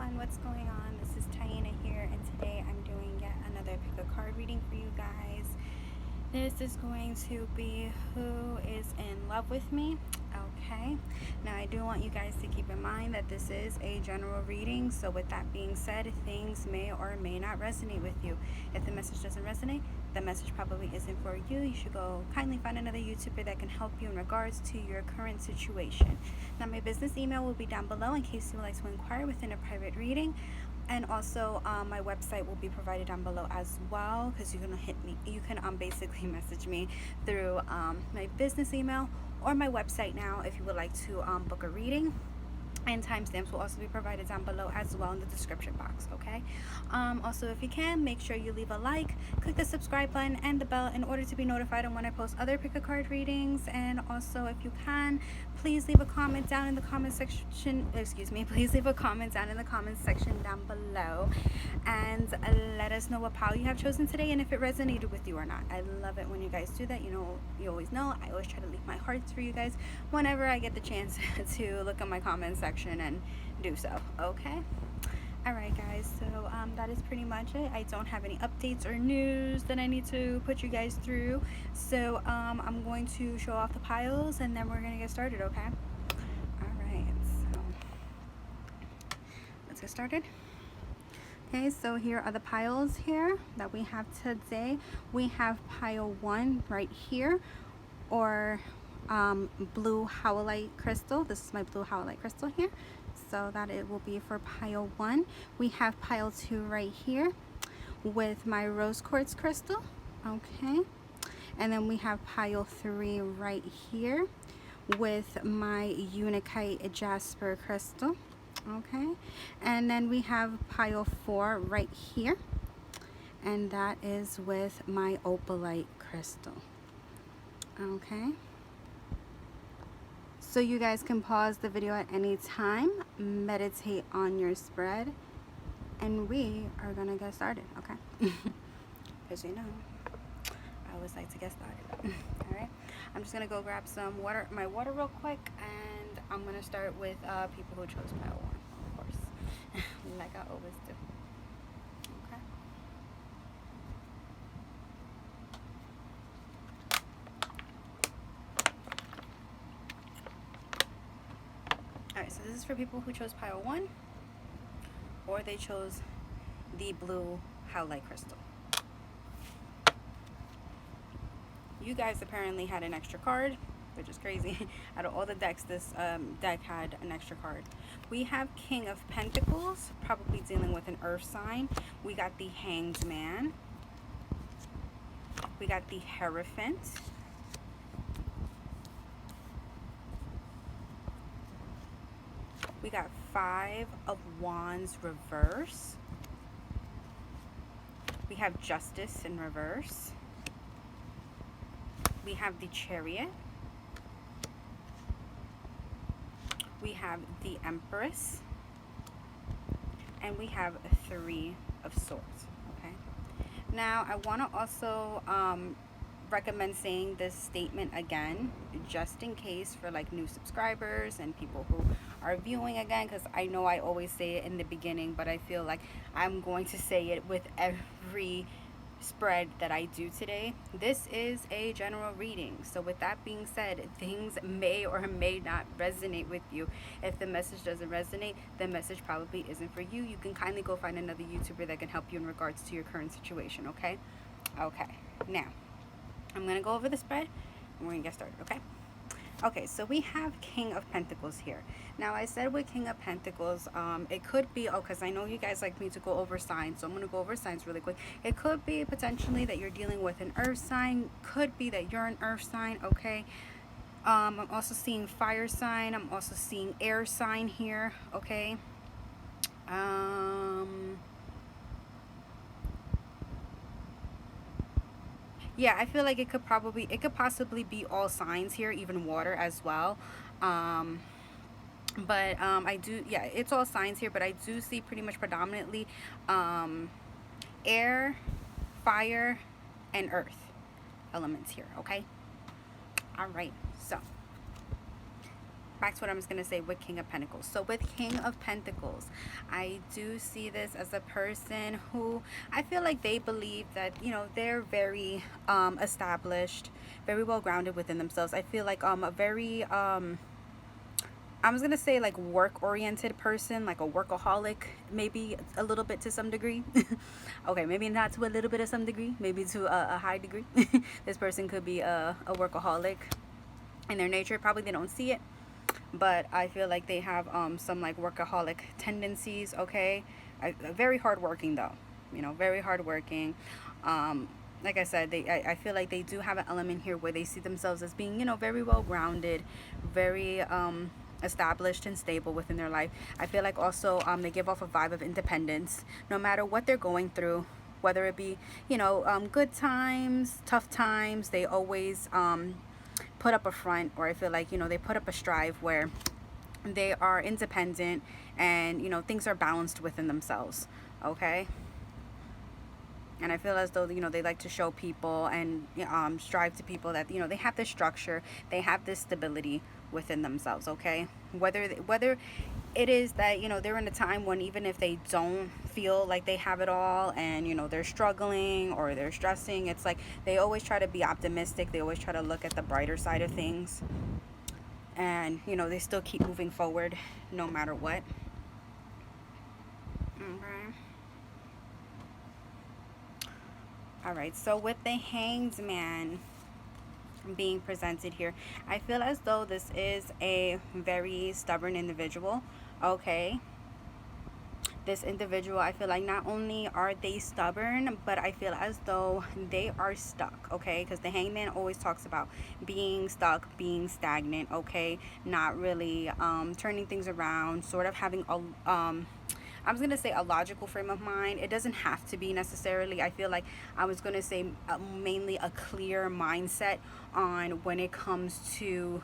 everyone, what's going on? This is Taina here, and today I'm doing yet another pick a card reading for you guys. This is going to be Who Is in Love with Me? Okay, now I do want you guys to keep in mind that this is a general reading, so with that being said, things may or may not resonate with you. If the message doesn't resonate, the message probably isn't for you. You should go kindly find another YouTuber that can help you in regards to your current situation. Now my business email will be down below in case you would like to inquire within a private reading, and also my website will be provided down below as well, because you can basically message me through my business email or my website now if you would like to book a reading, and timestamps will also be provided down below as well in the description box. Okay, also, if you can, make sure you leave a like, click the subscribe button and the bell in order to be notified on when I post other pick a card readings. And also, if you can, please leave a comment down in the comment section, please leave a comment down in the comment section down below, and let us know what pile you have chosen today and if it resonated with you or not. I love it when you guys do that. You know, you always know I always try to leave my hearts for you guys whenever I get the chance to look at my comment section and do so. Okay, all right guys, so that is pretty much it. I don't have any updates or news that I need to put you guys through, so I'm going to show off the piles and then we're gonna get started. Okay, all right, so let's get started. Okay, so here are the piles here that we have today. We have pile 1 right here, or blue howlite crystal. This is my blue howlite crystal here, so that it will be for pile 1. We have pile 2 right here with my rose quartz crystal. Okay, and then we have pile 3 right here with my unakite jasper crystal. Okay, and then we have pile 4 right here, and that is with my opalite crystal. Okay, so you guys can pause the video at any time, meditate on your spread, and we are gonna get started. Okay, because you know I always like to get started. All right, I'm just gonna go grab some water, my water real quick, and I'm gonna start with people who chose pile 1, of course, like I always do. Okay. Alright, so this is for people who chose pile 1, or they chose the blue howlite crystal. You guys apparently had an extra card, which is crazy. Out of all the decks, this deck had an extra card. We have King of Pentacles, probably dealing with an earth sign. We got the Hanged Man. We got the Hierophant. We got 5 of Wands reverse. We have Justice in reverse. We have the Chariot. We have the Empress. And we have 3 of Swords. Okay. Now I want to also recommend saying this statement again, just in case for like new subscribers and people who are viewing again, because I know I always say it in the beginning, but I feel like I'm going to say it with every spread that I do today. This is a general reading, so with that being said, things may or may not resonate with you. If the message doesn't resonate, the message probably isn't for you. You can kindly go find another YouTuber that can help you in regards to your current situation. Okay, now I'm gonna go over the spread and we're gonna get started. Okay, so we have King of Pentacles here. Now I said with King of Pentacles, it could be, because I know you guys like me to go over signs, so I'm going to go over signs really quick. It could be potentially that you're dealing with an earth sign, could be that you're an earth sign. Okay, I'm also seeing fire sign, I'm also seeing air sign here. Okay, yeah, I feel like it could possibly be all signs here, even water as well. But I do, yeah, it's all signs here, but I do see pretty much predominantly air, fire, and earth elements here. Okay, all right, so back to what I'm just going to say with King of Pentacles. So with King of Pentacles, I do see this as a person who I feel like they believe that, you know, they're very established, very well grounded within themselves. I feel like a very I was gonna say like work-oriented person, like a workaholic, maybe a little bit to some degree. Okay, maybe not to a little bit of some degree, maybe to a high degree. This person could be a workaholic in their nature. Probably they don't see it, but I feel like they have some like workaholic tendencies. Okay, very hardworking though, you know, very hardworking. Like I said, I feel like they do have an element here where they see themselves as being, you know, very well grounded, very established and stable within their life. I feel like also they give off a vibe of independence no matter what they're going through, whether it be, you know, good times, tough times. They always put up a front, or I feel like, you know, they put up a strive where they are independent and, you know, things are balanced within themselves. Okay, and I feel as though, you know, they like to show people and strive to people that, you know, they have this structure, they have this stability within themselves. Okay, whether it is that, you know, they're in a time when even if they don't feel like they have it all and, you know, they're struggling or they're stressing, it's like they always try to be optimistic, they always try to look at the brighter side of things, and, you know, they still keep moving forward no matter what. Okay. All right, so with the Hanged Man being presented here, I feel as though this is a very stubborn individual. Okay, this individual, I feel like not only are they stubborn, but I feel as though they are stuck. Okay, because the Hangman always talks about being stuck, being stagnant. Okay, not really turning things around, sort of having a I was going to say a logical frame of mind. It doesn't have to be necessarily. I feel like I was going to say mainly a clear mindset on when it comes to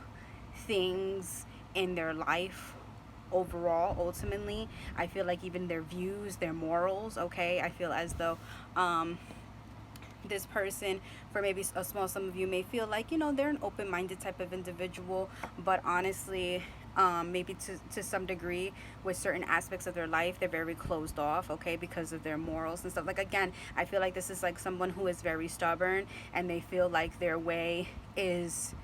things in their life overall. Ultimately, I feel like even their views, their morals. Okay, I feel as though this person, for maybe a small sum of you, may feel like, you know, they're an open-minded type of individual, but honestly, maybe to some degree with certain aspects of their life, they're very closed off. Okay, because of their morals and stuff. Like, again, I feel like this is like someone who is very stubborn and they feel like their way is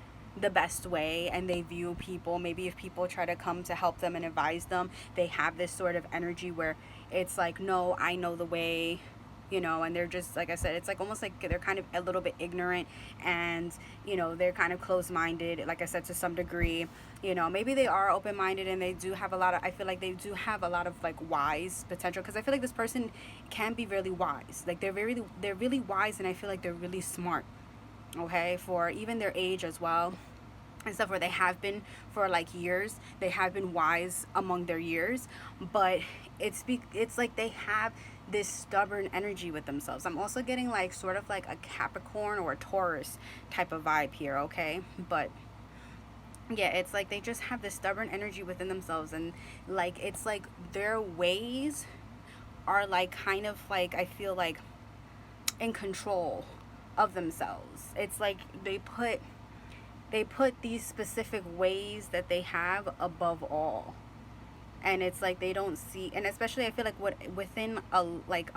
the best way, and they view people, maybe if people try to come to help them and advise them, they have this sort of energy where it's like, no, I know the way, you know, and they're just, like I said, it's like almost like they're kind of a little bit ignorant, and, you know, they're kind of closed-minded, like I said, to some degree. You know, maybe they are open-minded and they do have a lot of, I feel like they do have a lot of like wise potential, because I feel like this person can be really wise. Like they're really wise, and I feel like they're really smart. Okay, for even their age as well and stuff, where they have been for like years, they have been wise among their years, but it's like they have this stubborn energy with themselves. I'm also getting like sort of like a Capricorn or a Taurus type of vibe here. Okay, but yeah, it's like they just have this stubborn energy within themselves, and like it's like their ways are like kind of like, I feel like, in control of themselves. It's like they put these specific ways that they have above all, and it's like they don't see, and especially I feel like what within a like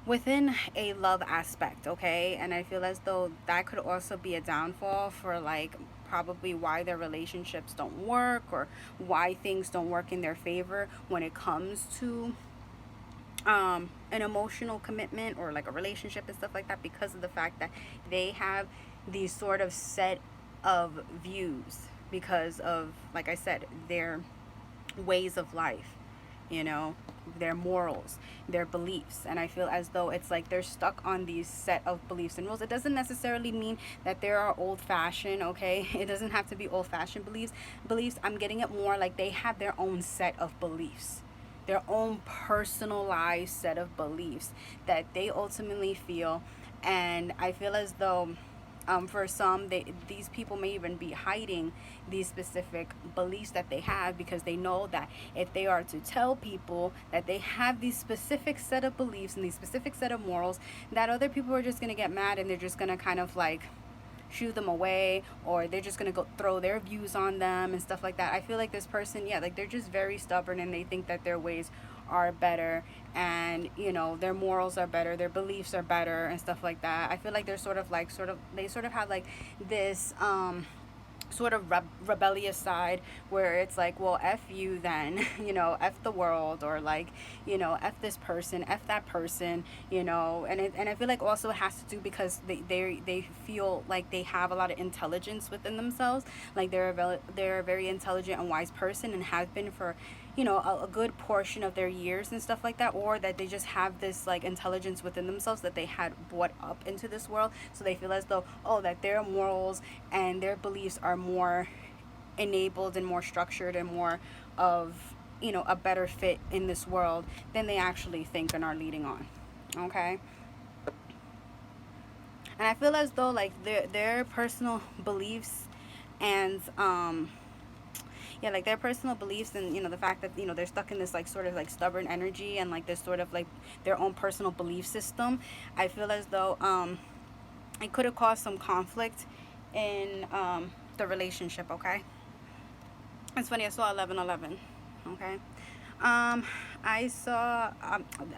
within a love aspect. Okay, and I feel as though that could also be a downfall for like probably why their relationships don't work, or why things don't work in their favor when it comes to an emotional commitment or like a relationship and stuff like that, because of the fact that they have these sort of set of views because of, like I said, their ways of life, you know, their morals, their beliefs. And I feel as though it's like they're stuck on these set of beliefs and rules. It doesn't necessarily mean that they are old-fashioned. Okay, it doesn't have to be old-fashioned beliefs. I'm getting it more like they have their own set of beliefs, their own personalized set of beliefs that they ultimately feel. And I feel as though for some, these people may even be hiding these specific beliefs that they have, because they know that if they are to tell people that they have these specific set of beliefs and these specific set of morals, that other people are just going to get mad, and they're just going to kind of like shoo them away, or they're just gonna go throw their views on them and stuff like that. I feel like this person, yeah, like they're just very stubborn, and they think that their ways are better, and you know, their morals are better, their beliefs are better and stuff like that. I feel like they're they sort of have like this sort of rebellious side, where it's like, well, F you then, you know, F the world, or like, you know, F this person, F that person, you know. And I feel like also it has to do because they feel like they have a lot of intelligence within themselves, like they're a very intelligent and wise person, and have been for, you know, a good portion of their years and stuff like that, or that they just have this like intelligence within themselves that they had brought up into this world, so they feel as though, oh, that their morals and their beliefs are more enabled and more structured and more of, you know, a better fit in this world than they actually think and are leading on. Okay. And I feel as though like their personal beliefs and yeah, like their personal beliefs, and you know, the fact that, you know, they're stuck in this like sort of like stubborn energy, and like this sort of like their own personal belief system, I feel as though it could have caused some conflict in the relationship. Okay. It's funny, I saw 1111. Okay. um I saw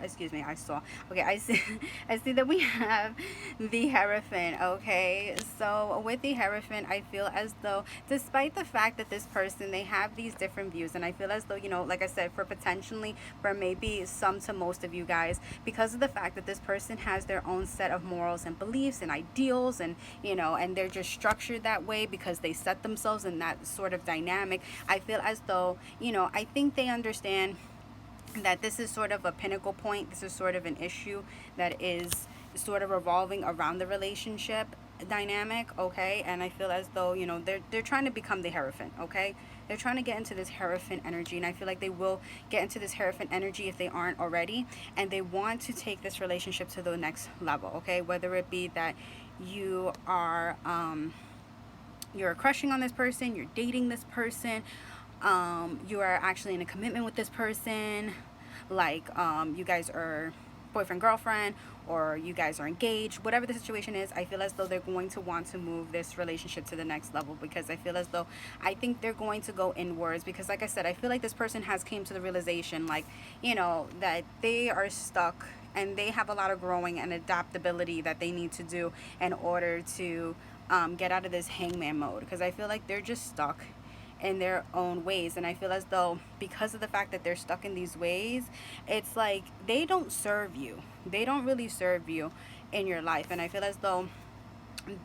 excuse me, I saw, okay, I see I see that we have the Hierophant. Okay, so with the Hierophant, I feel as though, despite the fact that this person, they have these different views, and I feel as though, you know, like I said, for potentially, for maybe some to most of you guys, because of the fact that this person has their own set of morals and beliefs and ideals, and you know, and they're just structured that way because they set themselves in that sort of dynamic. I feel as though, you know, I think they understand that this is sort of a pinnacle point. This is sort of an issue that is sort of revolving around the relationship dynamic. Okay, and I feel as though, you know, they're trying to become the Hierophant. Okay, they're trying to get into this Hierophant energy, and I feel like they will get into this Hierophant energy if they aren't already, and they want to take this relationship to the next level. Okay, whether it be that you are you're crushing on this person, you're dating this person, you are actually in a commitment with this person, like you guys are boyfriend girlfriend, or you guys are engaged, whatever the situation is. I feel as though they're going to want to move this relationship to the next level, because I feel as though, I think they're going to go inwards, because like I said, I feel like this person has came to the realization, like, you know, that they are stuck, and they have a lot of growing and adaptability that they need to do in order to get out of this hangman mode, because I feel like they're just stuck in their own ways. And I feel as though, because of the fact that they're stuck in these ways, it's like they don't serve you, they don't really serve you in your life. And I feel as though,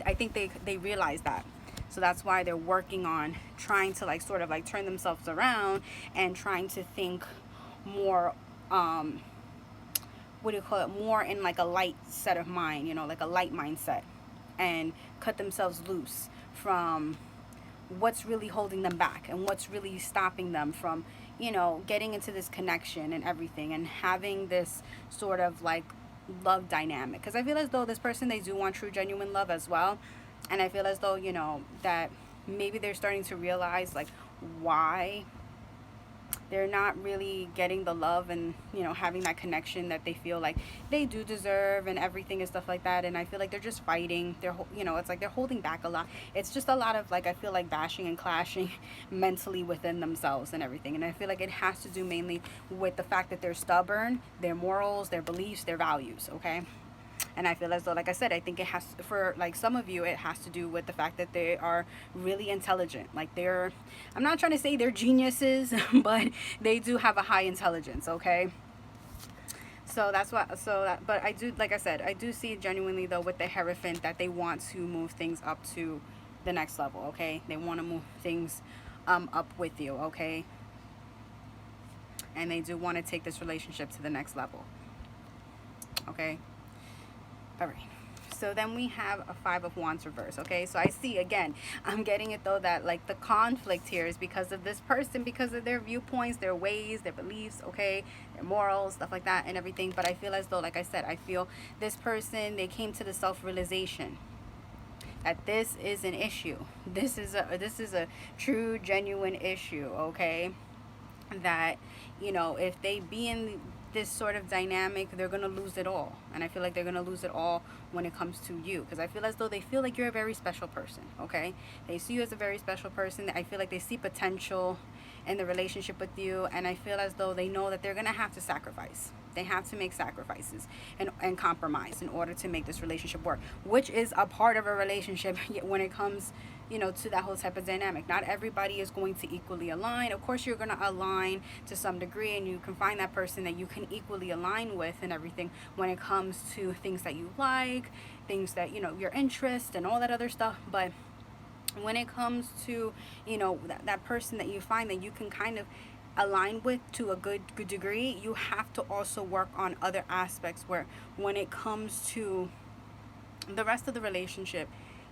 I think they realize that, so that's why they're working on trying to like sort of like turn themselves around, and trying to think more what do you call it, more in like a light set of mind, you know, like a light mindset, and cut themselves loose from what's really holding them back, and what's really stopping them from, you know, getting into this connection and everything, and having this sort of like love dynamic. Because I feel as though this person, they do want true genuine love as well, and I feel as though, you know, that maybe they're starting to realize like why they're not really getting the love, and you know, having that connection that they feel like they do deserve, and everything and stuff like that. And I feel like they're just fighting, you know, it's like they're holding back a lot. It's just a lot of like, I feel like bashing and clashing mentally within themselves and everything. And I feel like it has to do mainly with the fact that they're stubborn, their morals, their beliefs, their values. Okay. And I feel as though, like I said, I think it has, for like some of you, it has to do with the fact that they are really intelligent. Like I'm not trying to say they're geniuses, but they do have a high intelligence. Okay. So that's what, but I do, like I said, I do see genuinely though with the Hierophant that they want to move things up to the next level. Okay. They want to move things up with you. Okay. And they do want to take this relationship to the next level. Okay. All right, so then we have a Five of Wands reverse. Okay, so I see, again, I'm getting it though, that like the conflict here is because of this person, because of their viewpoints, their ways, their beliefs, okay, their morals, stuff like that and everything. But I feel as though, like I said, I feel this person, they came to the self-realization that this is an issue. This is a true, genuine issue. Okay, that, you know, if they be in this sort of dynamic, they're going to lose it all. And I feel like they're going to lose it all when it comes to you, because I feel as though they feel like you're a very special person, okay? They see you as a very special person. I feel like they see potential in the relationship with you, and I feel as though they know that they're going to have to sacrifice. They have to make sacrifices and compromise in order to make this relationship work, which is a part of a relationship when it comes, you know, to that whole type of dynamic. Not everybody is going to equally align. Of course, you're going to align to some degree, and you can find that person that you can equally align with and everything when it comes to things that you like, things that, you know, your interest and all that other stuff. But when it comes to, you know, that person that you find that you can kind of align with to a good degree, you have to also work on other aspects where when it comes to the rest of the relationship,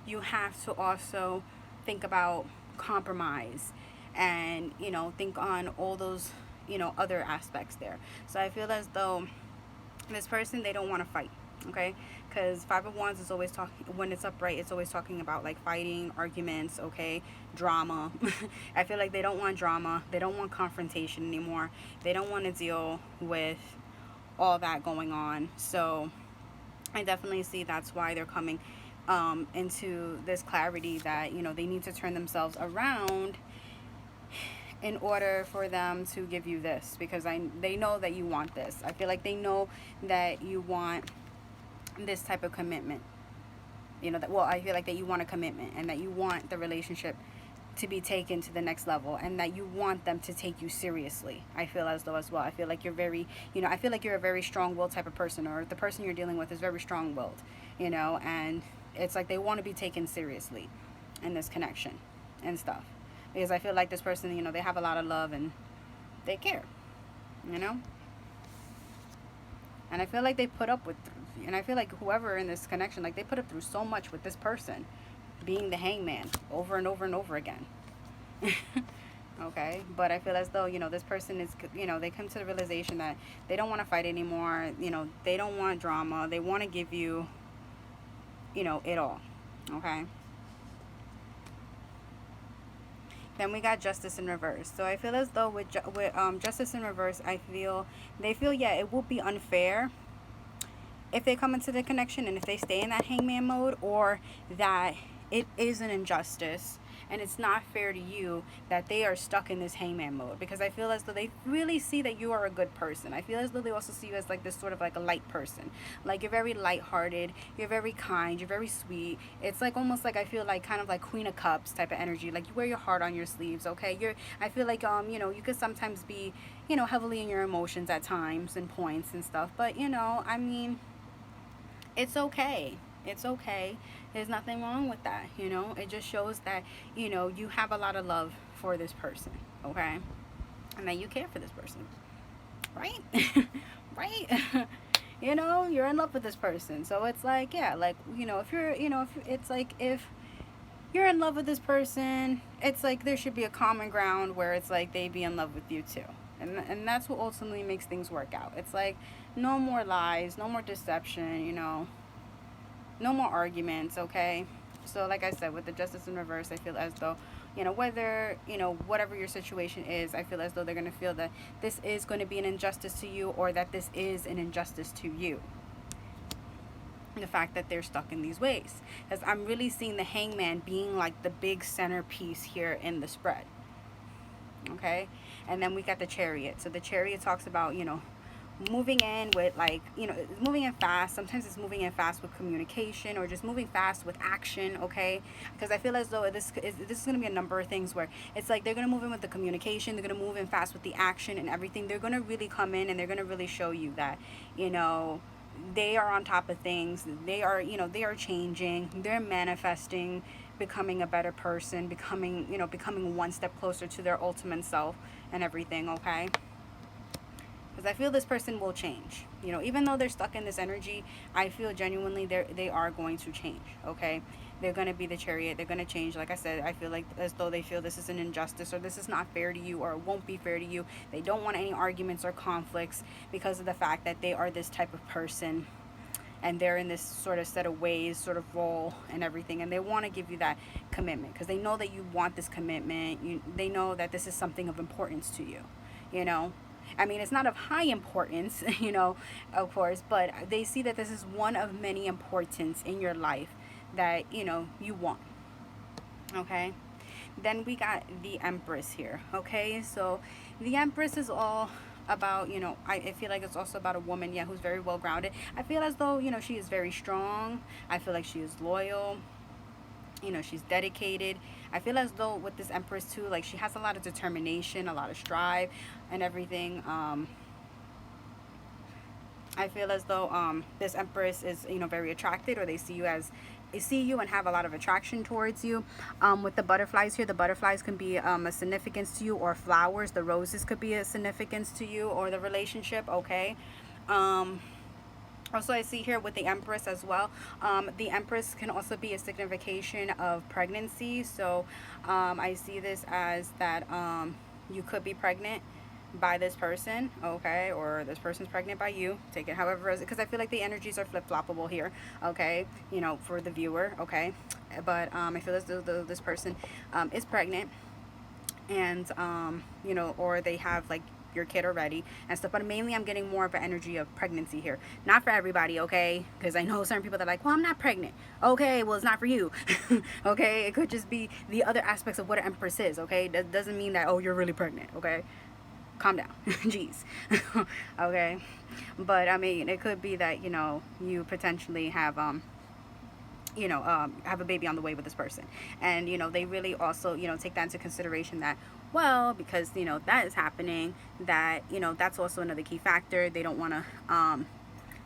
you have to also think about compromise and, you know, think on all those, you know, other aspects there. So I feel as though this person, they don't want to fight, okay? Because Five of Wands is always talking, when it's upright, it's always talking about like fighting, arguments, okay, drama. I feel like they don't want drama. They don't want confrontation anymore. They don't want to deal with all that going on. So I definitely see that's why they're coming into this clarity that, you know, they need to turn themselves around in order for them to give you this, because they know that you want this. I feel like they know that you want this type of commitment, you know, that, well, I feel like that you want a commitment and that you want the relationship to be taken to the next level, and that you want them to take you seriously. I feel as though as well. I feel like you're very, you know, I feel like you're a very strong-willed type of person, or the person you're dealing with is very strong-willed, you know, and it's like they want to be taken seriously in this connection and stuff, because I feel like this person, you know, they have a lot of love and they care, you know, and I feel like they put up with, and I feel like whoever in this connection, like they put up through so much with this person being the hangman over and over and over again. Okay, but I feel as though, you know, this person is, you know, they come to the realization that they don't want to fight anymore. You know, they don't want drama. They want to give you, you know, it all. Okay, then we got Justice in reverse. So I feel as though with Justice in reverse, they feel, yeah, it will be unfair if they come into the connection and if they stay in that hangman mode, or that it is an injustice and it's not fair to you that they are stuck in this hangman mode, because I feel as though they really see that you are a good person. I feel as though they also see you as like this sort of like a light person. Like you're very lighthearted, you're very kind, you're very sweet. It's like almost like, I feel like kind of like Queen of Cups type of energy. Like you wear your heart on your sleeves, okay? I feel like you know, you could sometimes be, you know, heavily in your emotions at times and points and stuff, but you know, I mean, it's okay. It's okay. There's nothing wrong with that, you know. It just shows that, you know, you have a lot of love for this person, okay? And that you care for this person, right? Right? You know, you're in love with this person. So it's like, yeah, like, you know, if you're, you know, if you're in love with this person, it's like there should be a common ground where it's like they be in love with you too. And that's what ultimately makes things work out. It's like no more lies, no more deception, you know, no more arguments, okay? So like I said, with the Justice in reverse, I feel as though, you know, whether, you know, whatever your situation is, I feel as though they're going to feel that this is going to be an injustice to you, or that this is an injustice to you. The fact that they're stuck in these ways. Because I'm really seeing the hangman being like the big centerpiece here in the spread. Okay? And then we got the chariot. So the chariot talks about, you know, moving in with like, you know, moving in fast. Sometimes it's moving in fast with communication, or just moving fast with action, okay? Because I feel as though this is going to be a number of things where it's like they're going to move in with the communication, they're going to move in fast with the action and everything. They're going to really come in and they're going to really show you that, you know, they are on top of things. They are, you know, they are changing, they're manifesting, becoming a better person, becoming, you know, becoming one step closer to their ultimate self and everything, okay? Because I feel this person will change. You know, even though they're stuck in this energy, I feel genuinely they are going to change, okay? They're going to be the chariot. They're going to change. Like I said, I feel like as though they feel this is an injustice, or this is not fair to you, or it won't be fair to you. They don't want any arguments or conflicts because of the fact that they are this type of person. And they're in this sort of set of ways, sort of role and everything. And they want to give you that commitment because they know that you want this commitment. They know that this is something of importance to you, you know. I mean, it's not of high importance, you know, of course, but they see that this is one of many importance in your life that, you know, you want. Okay. Then we got the Empress here. Okay. So the Empress is all about, you know, I feel like it's also about a woman, yeah, who's very well grounded. I feel as though, you know, she is very strong. I feel like she is loyal. You know, she's dedicated. I feel as though with this Empress too, like she has a lot of determination, a lot of strive and everything. I feel as though this Empress is, you know, very attracted, or they see you as, they see you and have a lot of attraction towards you. With the butterflies here, the butterflies can be a significance to you, or flowers, the roses could be a significance to you or the relationship. Okay. Also, I see here with the Empress as well, the Empress can also be a signification of pregnancy. So I see this as that you could be pregnant by this person, okay, or this person's pregnant by you. Take it however, because I feel like the energies are flip-floppable here, okay, you know, for the viewer, okay. But I feel as though this person is pregnant, and you know, or they have like your kid already and stuff. But mainly I'm getting more of an energy of pregnancy here. Not for everybody, okay, because I know certain people that are like, well, I'm not pregnant. Okay, well, it's not for you. Okay, it could just be the other aspects of what an Empress is. Okay, that doesn't mean that, oh, you're really pregnant. Okay, calm down. Jeez. Okay, but I mean, it could be that, you know, you potentially have you know, have a baby on the way with this person, and you know, they really also, you know, take that into consideration, that, well, because, you know, that is happening, that, you know, that's also another key factor. They don't want to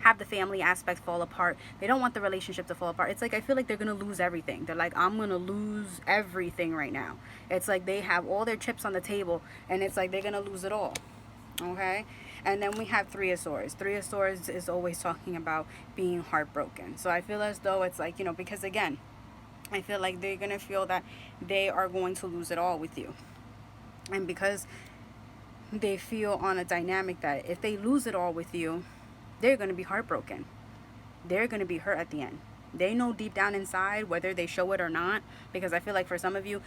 have the family aspect fall apart. They don't want the relationship to fall apart. It's like, I feel like they're gonna lose everything. They're like, I'm gonna lose everything right now. It's like they have all their chips on the table, and it's like they're gonna lose it all. Okay. And then we have Three of Swords. Three of Swords is always talking about being heartbroken. So I feel as though it's like, you know, because again, I feel like they're going to feel that they are going to lose it all with you. And because they feel on a dynamic that if they lose it all with you, they're going to be heartbroken. They're going to be hurt at the end. They know deep down inside, whether they show it or not, because I feel like for some of you,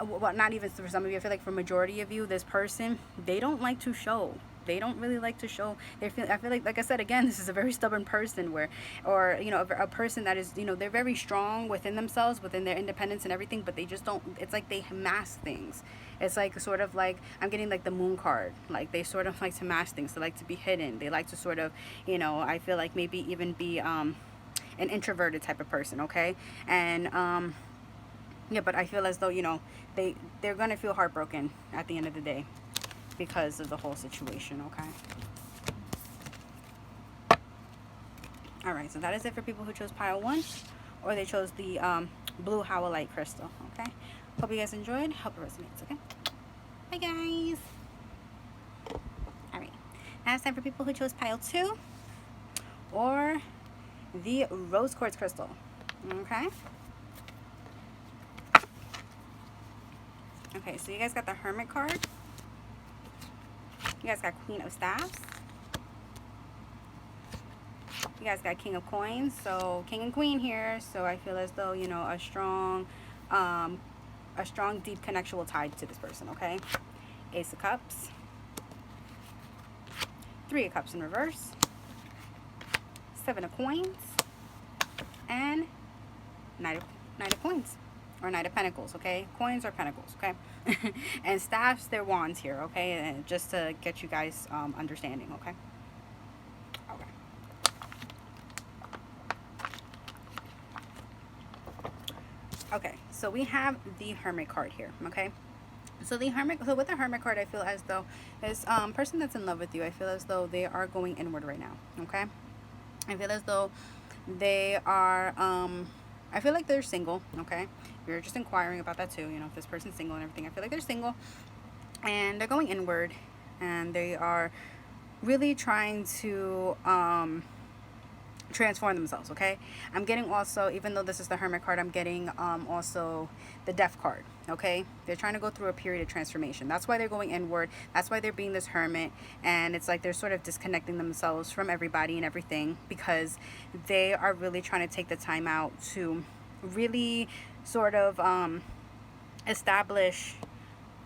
well, not even for some of you, I feel like for majority of you, this person, they don't like to show. They don't really like to show. I feel like I said again, this is a very stubborn person, where, or you know, a person that is, you know, they're very strong within themselves, within their independence and everything, but they just don't. It's like they mask things. It's like sort of like I'm getting like the Moon card. Like they sort of like to mask things. They like to be hidden. They like to sort of, you know, I feel like maybe even be an introverted type of person. Okay, and yeah, but I feel as though, you know, they're gonna feel heartbroken at the end of the day, because of the whole situation. Okay. All right, so that is it for people who chose pile 1, or they chose the blue howlite crystal. Okay, hope you guys enjoyed. Hope it resonates. Okay, bye guys. All right, now it's time for people who chose pile 2, or the rose quartz crystal. Okay. Okay, so you guys got the Hermit card. You guys got Queen of Staffs. You guys got King of Coins. So King and Queen here. So I feel as though, you know, a strong, deep connection will tie to this person. Okay. Ace of Cups. 3 of Cups in reverse. 7 of Coins. And Knight of Coins. Or Knight of Pentacles, okay? Coins or Pentacles, okay? And staffs, they're wands here, okay? And just to get you guys understanding, okay? Okay. Okay, so we have the Hermit card here, okay? So with the Hermit card, I feel as though this person that's in love with you, I feel as though they are going inward right now, okay? I feel as though they are, I feel like they're single, okay? You're just inquiring about that too, you know, if this person's single and everything. I feel like they're single, and they're going inward, and they are really trying to transform themselves, okay? I'm getting also, even though this is the Hermit card, I'm getting also the Death card, okay? They're trying to go through a period of transformation. That's why they're going inward. That's why they're being this hermit, and it's like they're sort of disconnecting themselves from everybody and everything, because they are really trying to take the time out to really sort of establish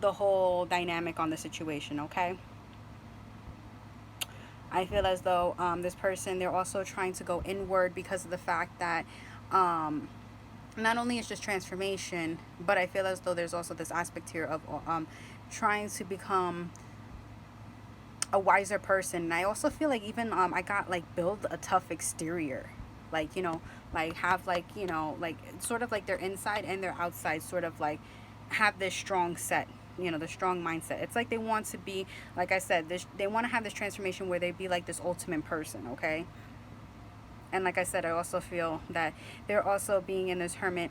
the whole dynamic on the situation, okay? I feel as though this person, they're also trying to go inward because of the fact that not only is just transformation, but I feel as though there's also this aspect here of trying to become a wiser person. And I also feel like even I got like build a tough exterior, like, you know, like have like, you know, like sort of like their inside and their outside sort of like have this strong set, you know, the strong mindset. It's like they want to be, like I said, this, they want to have this transformation where they be like this ultimate person, okay? And like I said, I also feel that they're also being in this hermit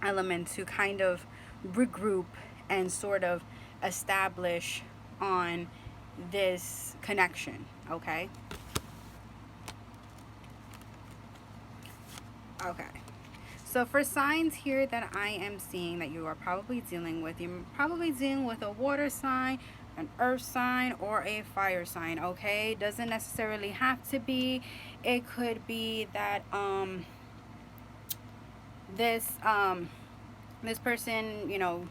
element to kind of regroup and sort of establish on this connection, okay? Okay. So for signs here that I am seeing that you are probably dealing with, you're probably dealing with a water sign, an earth sign, or a fire sign, okay? Doesn't necessarily have to be. It could be that this this person, you know,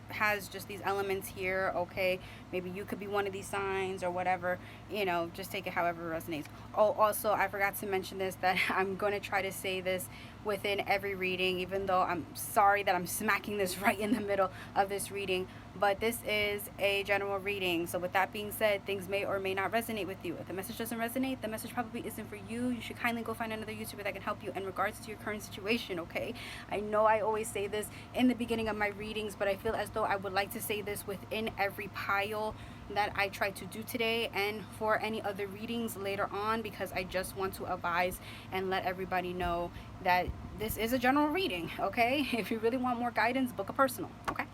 has just these elements here, okay? Maybe you could be one of these signs or whatever, you know, just take it however it resonates. Oh, also, I forgot to mention this, that I'm going to try to say this within every reading, even though I'm sorry that I'm smacking this right in the middle of this reading, but this is a general reading. So with that being said, things may or may not resonate with you. If the message doesn't resonate, the message probably isn't for you. You should kindly go find another YouTuber that can help you in regards to your current situation, okay? I know I always say this in the beginning of my readings, but I feel as though I would like to say this within every pile that I try to do today and for any other readings later on, because I just want to advise and let everybody know that this is a general reading, okay? If you really want more guidance, book a personal, okay?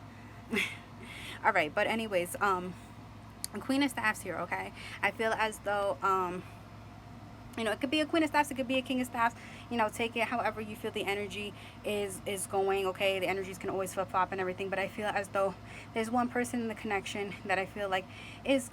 All right, but anyways, Queen of Staffs here, okay? I feel as though you know, it could be a Queen of Staffs, it could be a King of Staffs. You know, take it however you feel the energy is going, okay? The energies can always flip-flop and everything, but I feel as though there's one person in the connection that I feel like is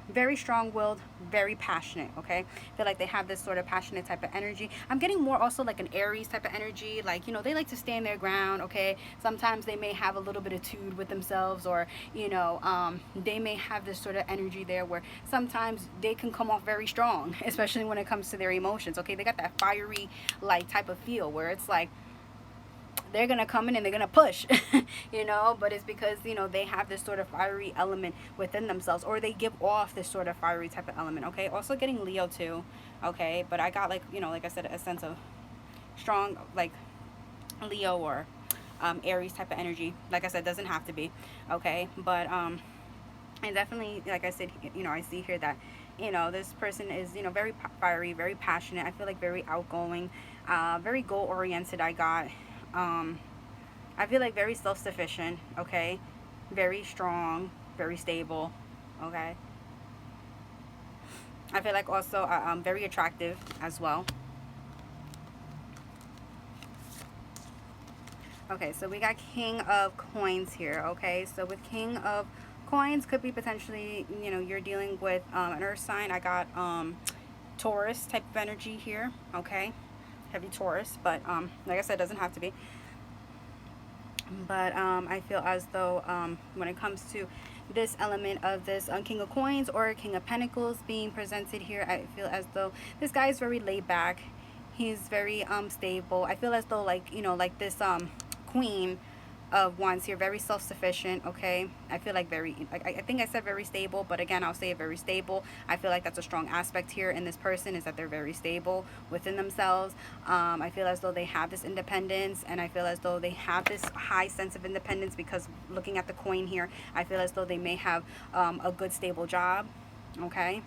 very strong-willed, very passionate, okay? I feel like they have this sort of passionate type of energy. I'm getting more also like an Aries type of energy, like, you know, they like to stand their ground, okay? Sometimes they may have a little bit of tude with themselves, or, you know, they may have this sort of energy there where sometimes they can come off very strong, especially when it comes to their emotions, okay? They got that fiery like type of feel where it's like they're gonna come in and they're gonna push you know, but it's because, you know, they have this sort of fiery element within themselves, or they give off this sort of fiery type of element, okay? Also getting Leo too, okay? But I got, like, you know, like I said, a sense of strong like Leo or Aries type of energy. Like I said, doesn't have to be, okay? But and definitely, like I said, you know, I see here that, you know, this person is, you know, very fiery, very passionate. I feel like very outgoing, very goal oriented. I got I feel like very self-sufficient, okay? Very strong, very stable, okay? I feel like also very attractive as well. Okay, so we got King of Coins here, okay? So with King of Coins, could be potentially, you know, you're dealing with an earth sign. I got Taurus type of energy here, okay? Heavy Taurus, but like I said, doesn't have to be. But I feel as though when it comes to this element of this King of Coins or King of Pentacles being presented here, I feel as though this guy is very laid back. He's very stable. I feel as though, like, you know, like this Queen of Wands here, very self-sufficient, okay? I feel like very, like, I think I said very stable, but again, I'll say it very stable. I feel like that's a strong aspect here in this person, is that they're very stable within themselves. I feel as though they have this independence, and I feel as though they have this high sense of independence, because looking at the coin here, I feel as though they may have a good stable job, okay?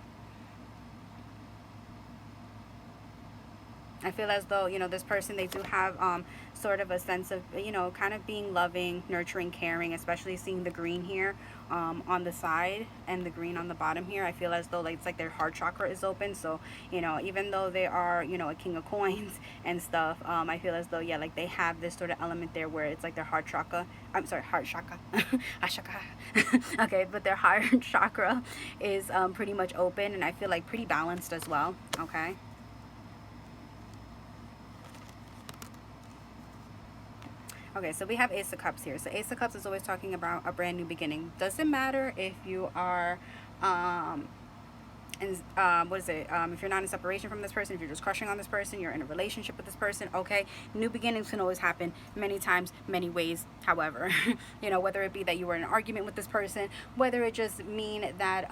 I feel as though, you know, this person, they do have sort of a sense of, you know, kind of being loving, nurturing, caring, especially seeing the green here on the side and the green on the bottom here. I feel as though, like, it's like their heart chakra is open. So, you know, even though they are, you know, a King of Coins and stuff, I feel as though, yeah, like they have this sort of element there where it's like their heart chakra, I'm sorry, heart chakra, okay, but their heart chakra is pretty much open, and I feel like pretty balanced as well, okay? Okay, so we have Ace of Cups here. So Ace of Cups is always talking about a brand new beginning. Doesn't matter if you are and what is it, if you're not in separation from this person, if you're just crushing on this person, you're in a relationship with this person, okay, new beginnings can always happen many times, many ways. However, you know, whether it be that you were in an argument with this person, whether it just mean that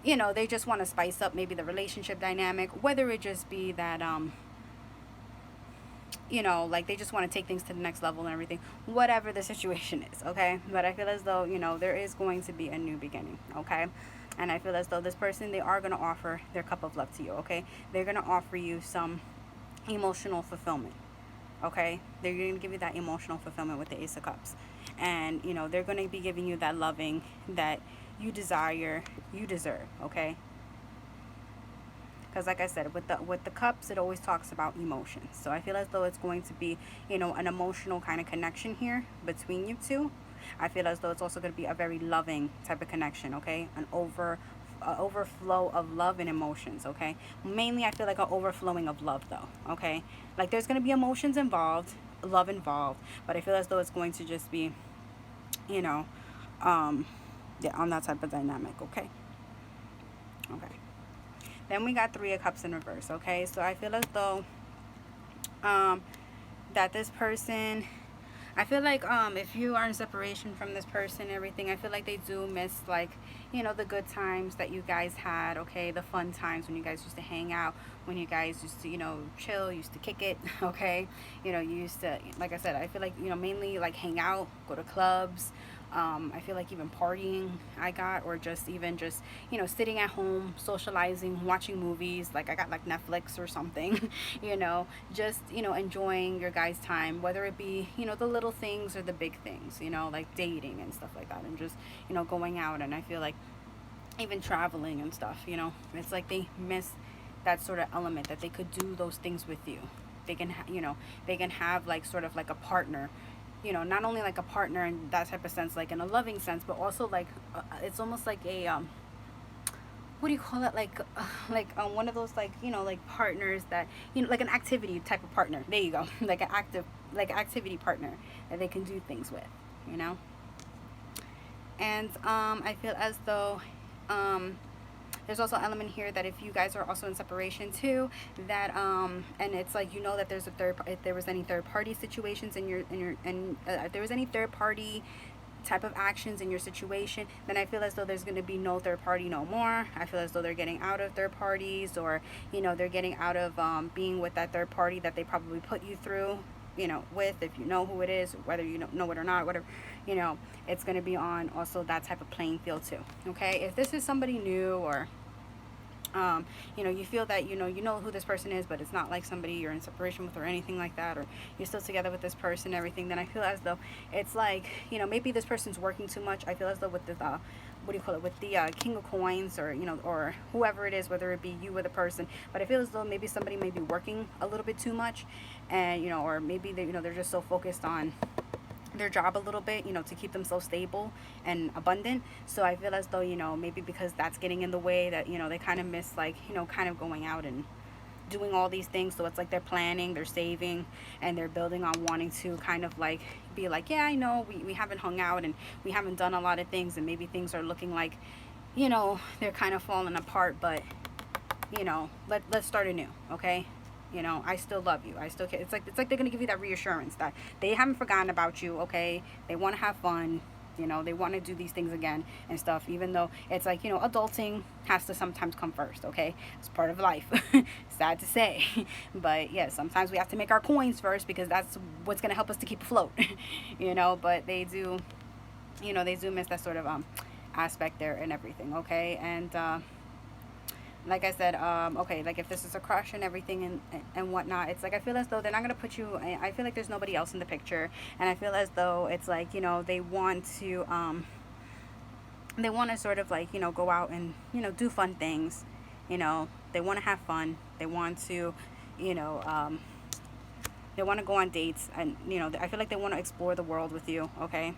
you know, they just want to spice up maybe the relationship dynamic, whether it just be that you know, like they just want to take things to the next level and everything, whatever the situation is, okay. But I feel as though, you know, there is going to be a new beginning, okay. And I feel as though this person, they are going to offer their cup of love to you, okay. They're going to offer you some emotional fulfillment, okay. They're going to give you that emotional fulfillment with the Ace of Cups, and you know, they're going to be giving you that loving that you desire, you deserve, okay. Because like I said, with the cups, it always talks about emotions. So I feel as though it's going to be, you know, an emotional kind of connection here between you two. I feel as though it's also going to be a very loving type of connection, okay? An overflow of love and emotions, okay? Mainly I feel like an overflowing of love though, okay? Like there's going to be emotions involved, love involved, but I feel as though it's going to just be, you know, yeah, on that type of dynamic, okay? Okay. Then we got Three of Cups in reverse, okay? So I feel as though that this person, I feel like if you are in separation from this person, everything, I feel like they do miss, like, you know, the good times that you guys had, okay? The fun times when you guys used to hang out, when you guys used to, you know, chill, used to kick it, okay? You know, you used to, like I said, I feel like, you know, mainly like hang out, go to clubs. I feel like even partying I got, or just even just, you know, sitting at home, socializing, watching movies, like I got like Netflix or something, you know, just, you know, enjoying your guys' time, whether it be, you know, the little things or the big things, you know, like dating and stuff like that, and just, you know, going out. And I feel like even traveling and stuff, you know, it's like they miss that sort of element that they could do those things with you. They can, you know, they can have like sort of like a partner, you know, not only like a partner in that type of sense, like in a loving sense, but also like it's almost like a what do you call it, like one of those, like, you know, like partners that, you know, like an activity type of partner, there you go. Like an activity partner that they can do things with, you know. And I feel as though there's also an element here that if you guys are also in separation too, that and it's like, you know, that there's a if there was any third party situations in your if there was any third party type of actions in your situation, then I feel as though there's going to be no third party no more. I feel as though they're getting out of third parties, or, you know, they're getting out of being with that third party that they probably put you through, you know, with, if you know who it is, whether you know it or not, whatever, you know, it's going to be on also that type of playing field too, okay. If this is somebody new, or you know, you feel that, you know who this person is, but it's not like somebody you're in separation with or anything like that, or you're still together with this person, everything, then I feel as though it's like, you know, maybe this person's working too much. I feel as though with the what do you call it, with the King of Coins, or, you know, or whoever it is, whether it be you or the person, but I feel as though maybe somebody may be working a little bit too much, and, you know, or maybe they, you know, they're just so focused on their job a little bit, you know, to keep them so stable and abundant. So I feel as though, you know, maybe because that's getting in the way, that, you know, they kind of miss, like, you know, kind of going out and doing all these things. So it's like they're planning, they're saving, and they're building on wanting to kind of like be like, yeah, I know we haven't hung out and we haven't done a lot of things, and maybe things are looking like, you know, they're kind of falling apart, but, you know, let's start anew, okay. You know, I still love you, I still care. It's like they're gonna give you that reassurance that they haven't forgotten about you, okay. They want to have fun, you know, they want to do these things again and stuff, even though it's like, you know, adulting has to sometimes come first, okay. It's part of life. Sad to say. But yeah, sometimes we have to make our coins first, because that's what's gonna help us to keep afloat. You know, but they do, you know, they do miss that sort of aspect there and everything, okay. And like I said, okay, like if this is a crush and everything and whatnot, it's like I feel as though they're not gonna put you. I feel like there's nobody else in the picture, and I feel as though it's like, you know, they want to sort of like, you know, go out and, you know, do fun things, you know, they want to have fun, they want to, you know, they want to go on dates, and, you know, I feel like they want to explore the world with you, okay.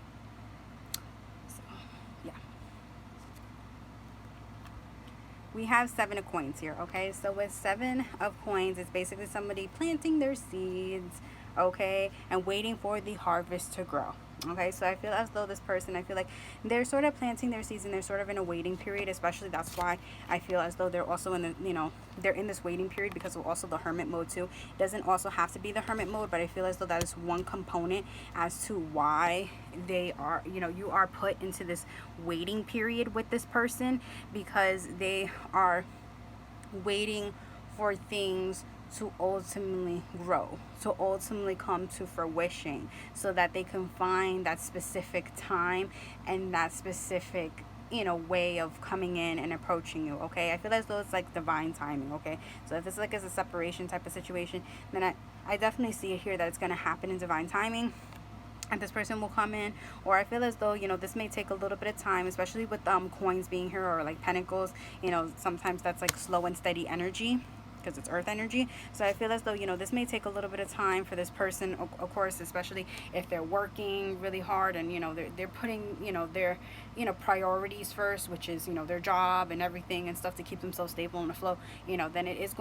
We have Seven of Coins here, okay. So with Seven of Coins, it's basically somebody planting their seeds, okay, and waiting for the harvest to grow, Okay, so I feel as though this person, I feel like they're sort of planting their seeds and they're sort of in a waiting period, especially that's why I feel as though they're also in the, they're in this waiting period because of also the hermit mode too. It doesn't also have to be the hermit mode, but I feel as though that is one component as to why they are, you are put into this waiting period with this person, because they are waiting for things to ultimately grow, to ultimately come to fruition, so that they can find that specific time and that specific way of coming in and approaching you. Okay, I feel as though it's like divine timing. Okay, so if it's like as a separation type of situation, then I definitely see it here that it's going to happen in divine timing, and this person will come in. Or I feel as though this may take a little bit of time, especially with coins being here, or like pentacles. Sometimes that's like slow and steady energy because it's earth energy. So I feel as though this may take a little bit of time for this person, of course, especially if they're working really hard and they're putting their priorities first, which is their job and everything and stuff, to keep themselves stable and afloat. Then it is going